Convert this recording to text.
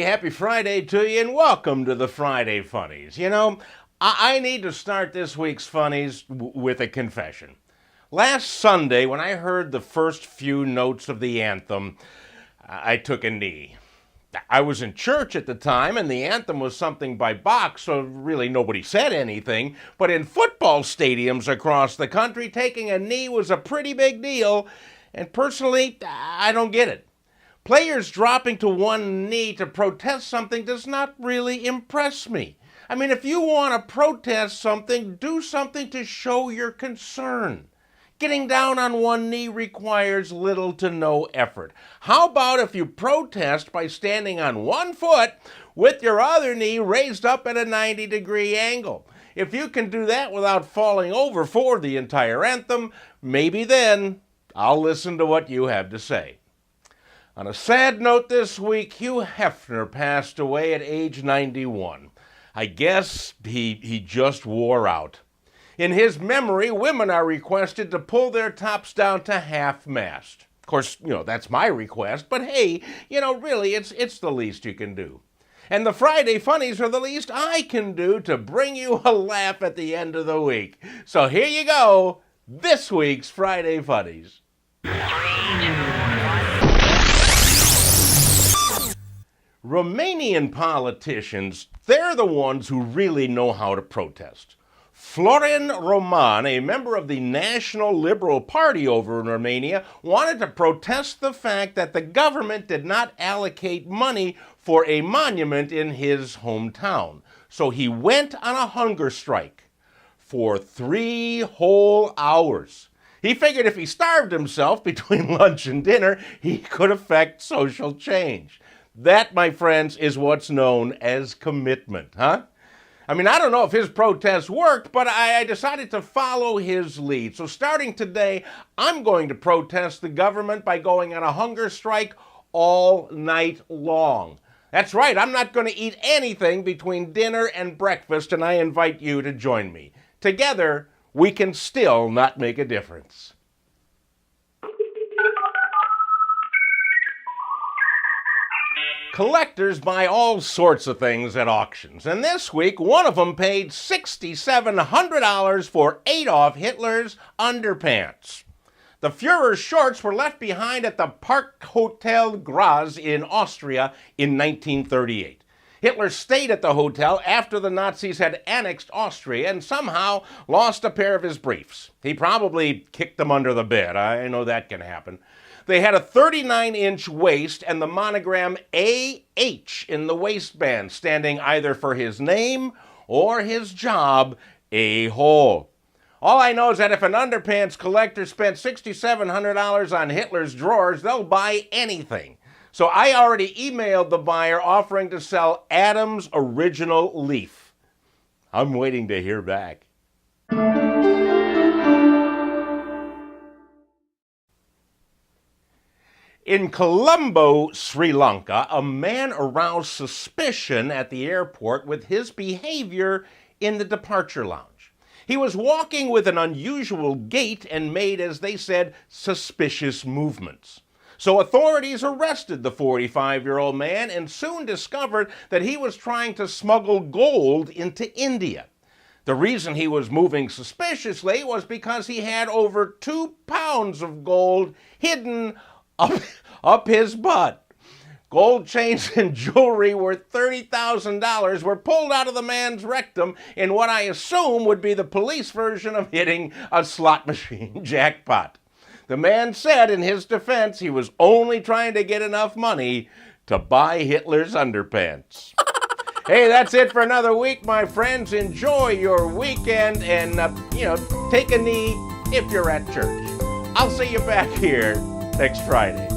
happy Friday to you, and welcome to the Friday Funnies. You know, I need to start this week's Funnies with a confession. Last Sunday, when I heard the first few notes of the anthem, I took a knee. I was in church at the time, and the anthem was something by Bach, so really nobody said anything. But in football stadiums across the country, taking a knee was a pretty big deal, and personally, I don't get it. Players dropping to one knee to protest something does not really impress me. I mean, if you want to protest something, do something to show your concern. Getting down on one knee requires little to no effort. How about if you protest by standing on one foot with your other knee raised up at a 90-degree angle? If you can do that without falling over for the entire anthem, maybe then I'll listen to what you have to say. On a sad note this week, Hugh Hefner passed away at age 91. I guess he just wore out. In his memory, women are requested to pull their tops down to half-mast. Of course, that's my request, but hey, really, it's the least you can do. And the Friday Funnies are the least I can do to bring you a laugh at the end of the week. So here you go, this week's Friday Funnies. 3, 2, 1. Romanian politicians, they're the ones who really know how to protest. Florin Roman, a member of the National Liberal Party over in Romania, wanted to protest the fact that the government did not allocate money for a monument in his hometown. So he went on a hunger strike for 3 whole hours. He figured if he starved himself between lunch and dinner, he could affect social change. That, my friends, is what's known as commitment, huh? I mean, I don't know if his protest worked, but I decided to follow his lead. So starting today, I'm going to protest the government by going on a hunger strike all night long. That's right, I'm not going to eat anything between dinner and breakfast, and I invite you to join me. Together, we can still not make a difference. Collectors buy all sorts of things at auctions, and this week one of them paid $6,700 for Adolf Hitler's underpants. The Führer's shorts were left behind at the Park Hotel Graz in Austria in 1938. Hitler stayed at the hotel after the Nazis had annexed Austria and somehow lost a pair of his briefs. He probably kicked them under the bed. I know that can happen. They had a 39-inch waist and the monogram AH in the waistband, standing either for his name or his job, a-hole. All I know is that if an underpants collector spent $6,700 on Hitler's drawers, they'll buy anything. So I already emailed the buyer offering to sell Adam's original leaf. I'm waiting to hear back. In Colombo, Sri Lanka, a man aroused suspicion at the airport with his behavior in the departure lounge. He was walking with an unusual gait and made, as they said, suspicious movements. So authorities arrested the 45-year-old man and soon discovered that he was trying to smuggle gold into India. The reason he was moving suspiciously was because he had over 2 pounds of gold hidden up his butt. Gold chains and jewelry worth $30,000 were pulled out of the man's rectum in what I assume would be the police version of hitting a slot machine jackpot. The man said in his defense he was only trying to get enough money to buy Hitler's underpants. Hey, that's it for another week, my friends. Enjoy your weekend and, take a knee if you're at church. I'll see you back here next Friday.